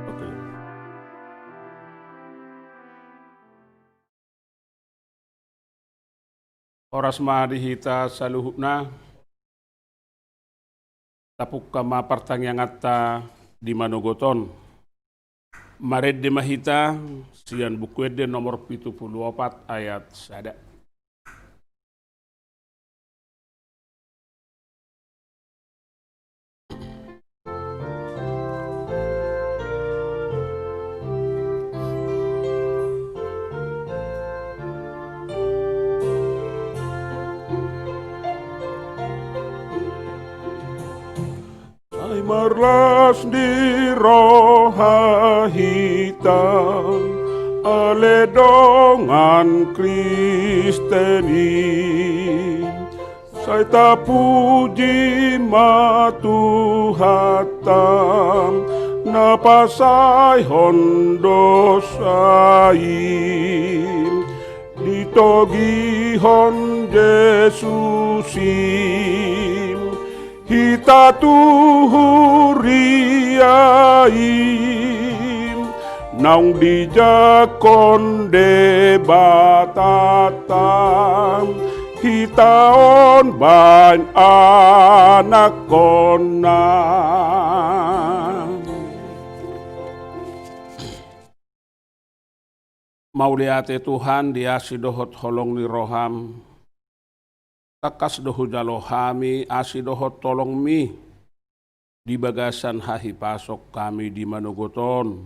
Oke. Oras mahadihita saluhuna tapuk kama partangyangatta di Manogoton. Maredde mahita sian bukuede nomor 74 ayat sada. Ay marlas di rohahitan ale dongan Kristeni say tapuji matuhatam napasay hondo saim ditogihon Jesusim hita tuhuriaim naung dijakon debatatam hitaon bain anak konang. Mauliate Tuhan diasi dohot holong ni roham takas dohu jalohami asi dohot tolong mi di bagasan hahi pasok kami di Manogoton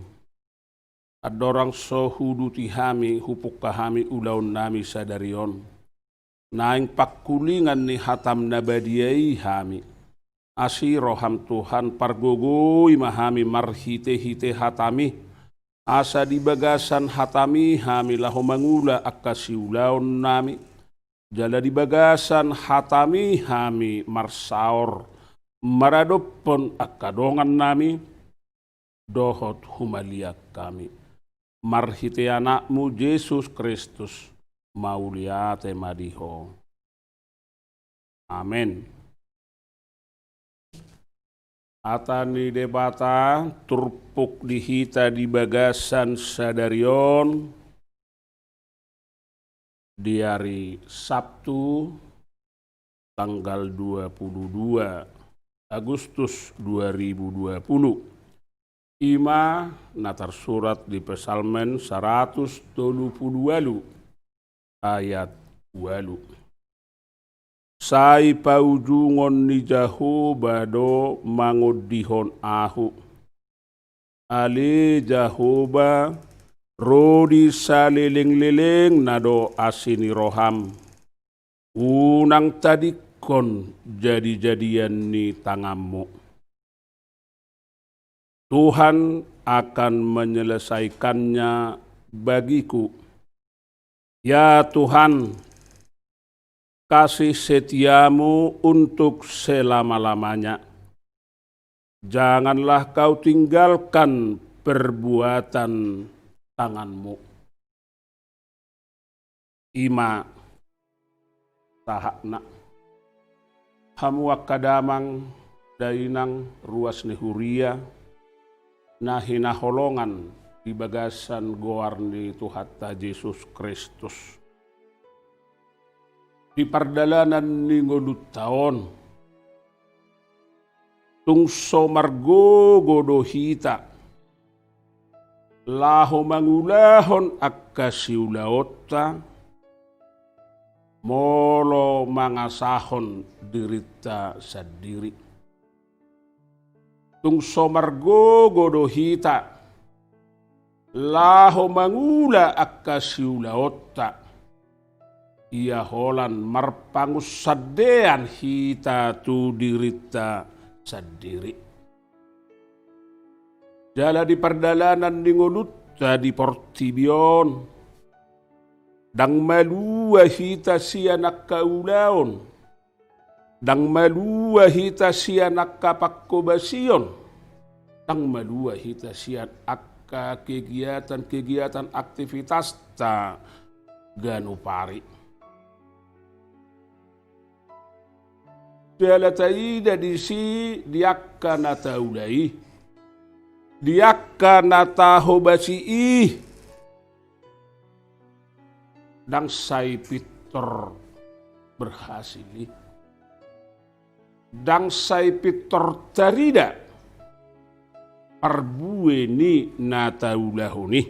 adorang sohudu tihami hupuk kahami ulaun nami sadarion naing pakkulingan ni hatam nabadiai hami asi roham Tuhan pargogoi mahami marhite-hite hatami asa di bagasan hatami hami laho mangula akasi ulaun nami jala di bagasan hatami hami marsaor maradopon akadongan nami dohot humaliak kami marhite anakmu Yesus Kristus mauliate madiho. Amin. Atani debata turpuk dihita di bagasan sadarion di hari Sabtu tanggal 22 Agustus 2020. Ima natar surat di Pesalmen 122 ayat 8. Sai paujungon ni Jahoba do mangodihon ahu. Ale Jahoba rodi saliling-liling nado asini roham. Unang tadikon jadi-jadian ni tanganmu. Tuhan akan menyelesaikannya bagiku. Ya Tuhan, kasih setiamu untuk selama-lamanya. Janganlah kau tinggalkan perbuatan tanganmu. Ima tahakna hamuak kadamang dainang ruas nehuria nahina holongan di bagasan goarni Tuhatta Yesus Kristus. Di pardalanan ni ngodut taon tungso margo godohita laho mangulahon akkasiulaotta molo mangasahon dirita sadiri tungso margo godohita laho mangula akkasiulaotta ia holan marpangus sadean hita tu dirita sadiri. Jala di perdalanan di ngodutta di portibion dang malua hita sia nakkaulaon dang malua hita sia nakkapakkobasion dang malua hita sia akka kegiatan-kegiatan aktivitas ta ganupari. Jala taida di si diakka nataulai diakka nataho basi dang sai pitor berhasil dang sai pitor tarida arbueni nataulahuni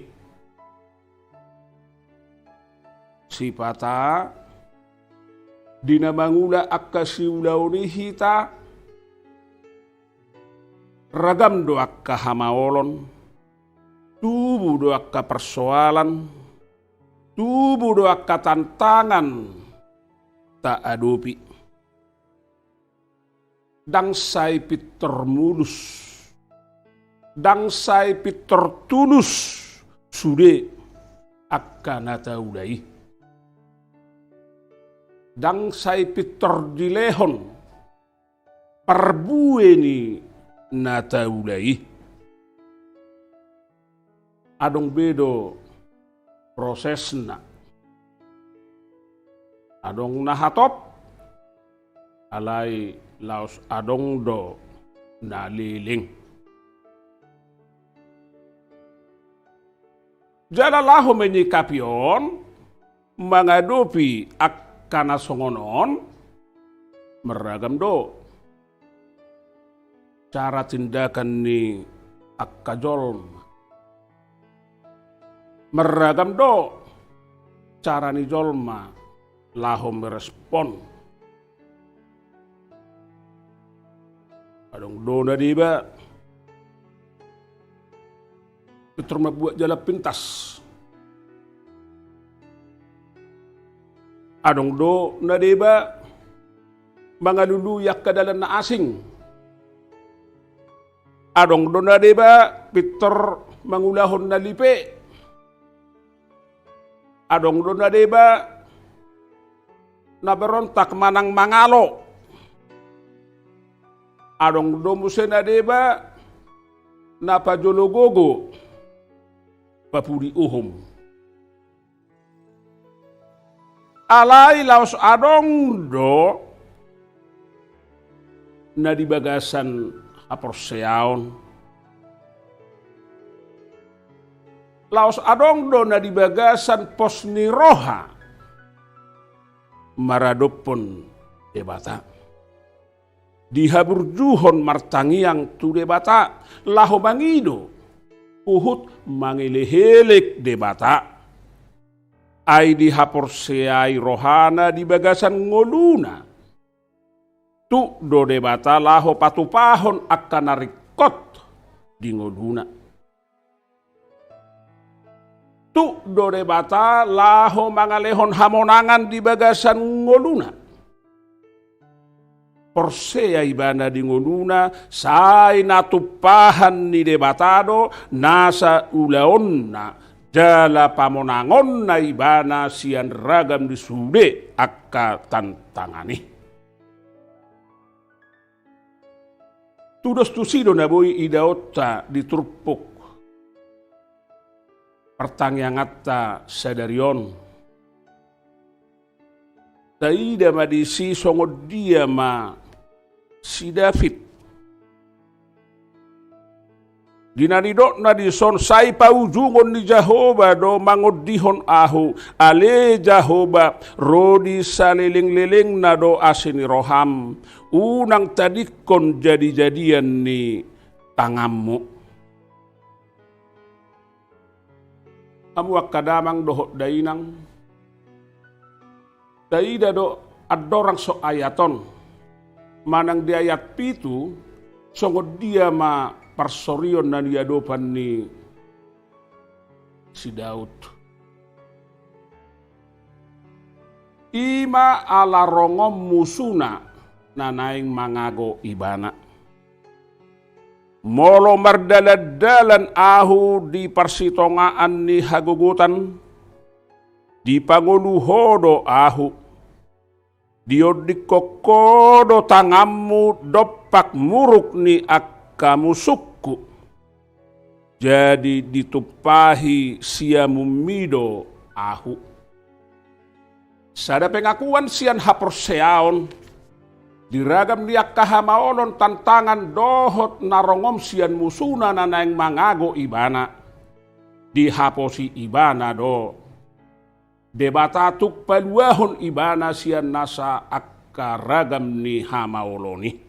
sipata dina mangula akka siulauni hita ragam do akka hamaolon tubuh do akka persoalan tubuh do akka tantangan tak adopi dang sai pitor mulus dang sai pitor tulus sude akka nataulai dang sai pitor dilehon parbueni nataulai adong bedo prosesna adong nahatop alai laos adong do naliling jalalahu menyikapion mengadopi akkana songonon meragam do cara tindakan ni akkajol meragam do cara ni jolma laho merespon adong do na diba Peter buat jalan pintas adong do na diba mangalulu yak kadalan na asing adong do na diba Peter mangulahon na lipe adong do na diba naberontak manang mangalo adong do musen na diba napajologogo papuri uhum alai laos adong do na di bagasan aporseaon laos adong do na di bagasan posniroha maradopon debata dihaburjuhon martangiang tu debata laho mangido uhut mangilehelek debata ai dihaporseai rohana di bagasan ngoluna tu do debata laho patupahon akan narikot di ngoluna tu do debata laho mangalehon hamonangan di bagasan ngoluna porsea ibana di ngoluna sai natupahan ni debatado nasa ulaonna jala pamonangon na ibana sian ragam di sude akka tantangani tudos tusido na boy idaotta di turpuk pertangiangatta sadarion taida madisi songod dia ma si David ginanidok na dison sai paujungon ni Jehovah do mangodihon ahu ale Jehovah rodi saliling-liling na do asini roham unang tadikon jadi-jadian ni tangammu kamu wakadamang dohok dainang daida do adorang so ayaton manang di ayat pitu songod dia ma parsorion na niadopan ni si Daud ima ala rongom musuna nanaing mangago ibana molo mardaladalan ahu di parsitongaan ni hagugutan di panguluhodo ahu diodikokodo tangammu dopak muruk ni akamusukku jadi ditupahi siamumido ahu sada pengakuan sian haporseaon Diragam dia kahamaolon tantangan dohot narongom sian musuna nanaing mangago ibana. Dihaposi ibana do. Debatatuk paluahon ibana sian nasa akaragam ni hamaoloni.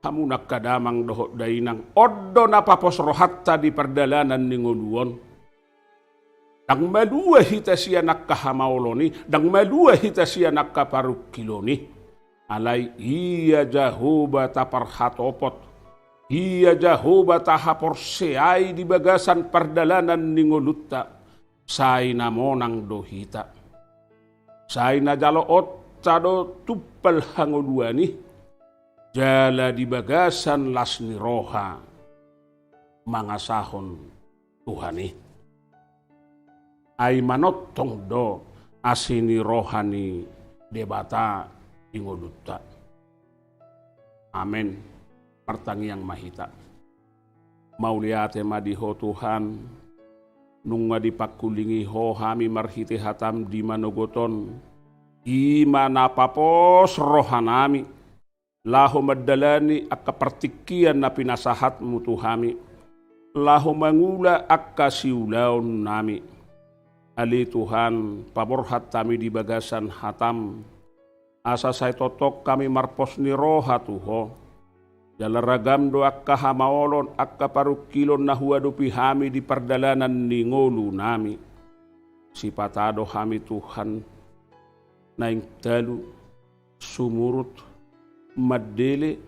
Hamu nakadamang dohot dainang oddo napapos rohatta di perdalanan ni nguluon. Dang malua hita siya nakahamaoloni, dang malua hita siya nakaparukiloni. Alay iya jahoba taparhatopot, iya jahoba tahaporseay di bagasan perdalanan ni ngulutta, say namonang dohita. Say na jaloot tado tupal hanguluani, jala di bagasan lasni roha mangasahon Tuhani. Ay manotong do asini rohani debata ingolutta. Amen. Pertangiang mahita. Mauliate madiho Tuhan nunga dipakulingi ho hami marhiti hatam di manogoton imana papos rohanami. Lahu madalani akka pertikian na pinasahatmu Tuhami. Lahu mangula akka siulaon nami. Ali Tuhan paborhat kami di bagasan hatam. Asa say totok kami marpos ni roha Tuho. Jalaragam do akka hamaolon akka parukilon na huwadupi hami di perdalanan ni ngolu nami. Sipatado hami Tuhan naing dalu sumurut madele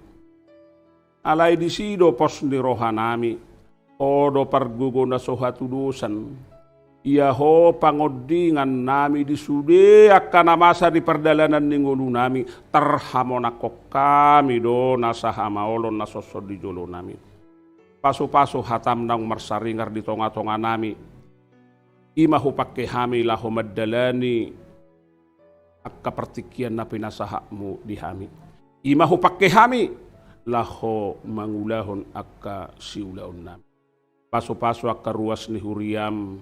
alay di sido pos ni rohanami odo pargugo na sohatudusan iya ho pangodingan nami di sude akan masa di perdalanan ni ngulu nami terhamonakok kami do nasa hamaolon na sosod di jolo nami pasu-pasu hatam nang marsaringar di tonga-tonga nami imahu pakke hami lahu madalani akka pertikian na pinasahakmu di hami. Imahu pakke hami laho mangulahon akka siulaon nami. Paso-paso akka ruas ni huriam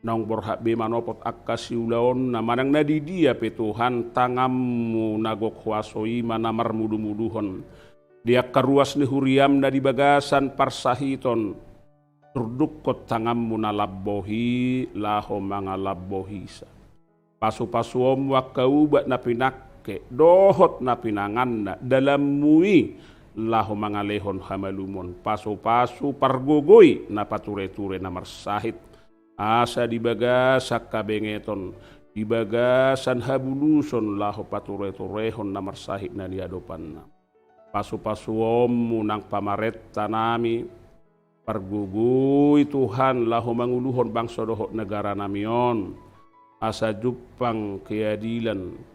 naong borhak be manopot akka siulaon na manang nadidia pe Tuhan tangammu nagok huasoi manamar mudu-muduhon. Di akka ruas ni huriam na di bagasan parsahiton turdukot tangammu na labbohi laho mga labbohisa. Paso-paso om wakaubat na pinak dohot na pinangan na dalam mui lahu mga lehon hamalumon paso-paso pargogoy na pature-ture na marsahit asa di bagasak kabengeton di bagasan habuluson lahu pature-turehon na marsahit na diadopan na paso-paso om munang pamaretta nami pargogoy Tuhan lahu manguluhon bangsa dohot negara namion asa jupang keadilan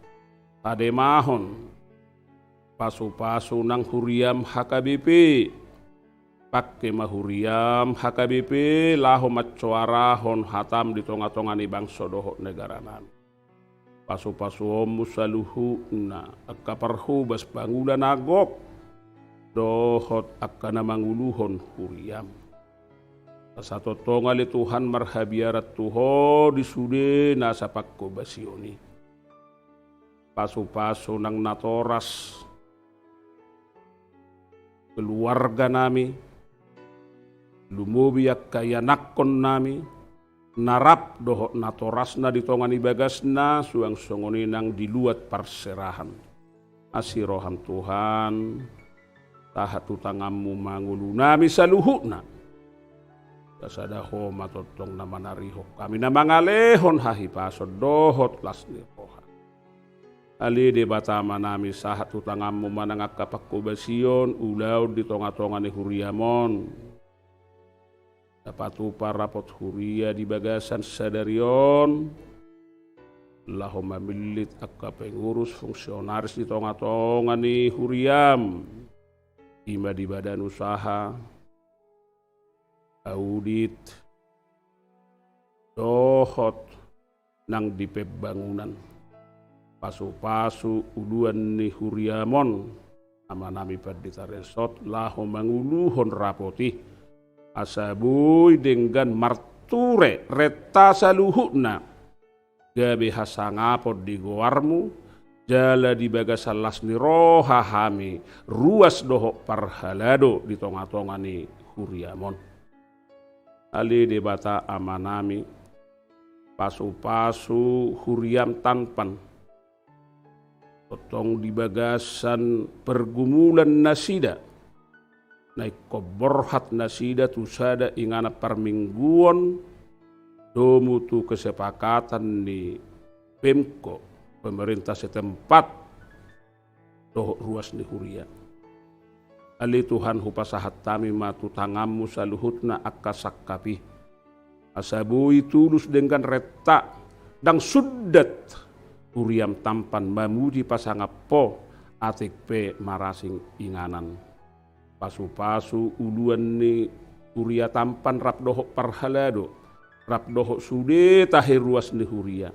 ademahon pasu-pasu nang huriam HKBP pakke mahuriam HKBP laho macoarahon hatam di tonga-tonga ni bangsa dohot negara nami pasu-pasu om musaluhu na akka parhubas bangulan agok dohot akka namanguluhon huriam satu tongali Tuhan marhabiarat tuho di sude nasa pakko basioni pasu-pasu nang natoras keluarga nami lumubiak kaya nakon nami narap dohot natoras na ditongan ibagas na suang songoni nang diluat parserahan asiroham Tuhan tahatu tangammu mangulu nami saluhu na kasadaho matotong na manariho kami na mangalehon hahipasod dohot lasni roha ali de batama nami sahat utangammu manangak kapakkubasion ulaw di tonga-tonga ni huriamon dapat rapot huria di bagasan sadarion lahu mamilit akka pengurus fungsionaris di tonga-tonga ni huriam ima di badan usaha audit dohot nang di bangunan pasu-pasu uluan ni huriamon ama nami padita resort lahu manguluhon rapoti asabuy denggan marture reta saluhuna gabe hasangapod di goarmu, jala di bagasan lasni roha hami, ruas doho parhalado di tonga-tonga ni huriamon. Ali debata amanami, pasu-pasu huriam tanpan, potong di bagasan pergumulan nasida, naik koborhat nasida tusada ingana permingguan, domu tu kesepakatan di Pemko, pemerintah setempat, doh ruas ni huria. Ali Tuhan hupasahat tami matu tangamu saluhutna akasakapi. Asabui tulus dengan retak dan sudat huriam tampan mamudi pasangapo atik pe marasing inganan. Pasu-pasu uluan ni huria tampan rap dohok parhalado, rap dohok sude tahe ruas ni huria.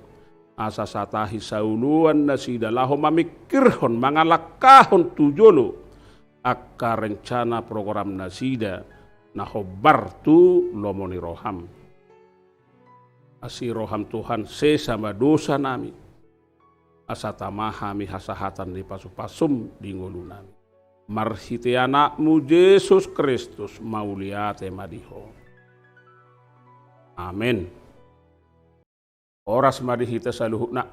Asa satahi sauluan nasida laho mamikirhon mangalakahon tujolo akka rencana program nasida nahobar tu lomoni roham. Asi roham Tuhan sesama dosa nami, asa tamahami hasahatan di pasu-pasum di ngolu nami. Marhiti anakmu Yesus Kristus mauliate madiho. Amin. Oras madihita saluhukna.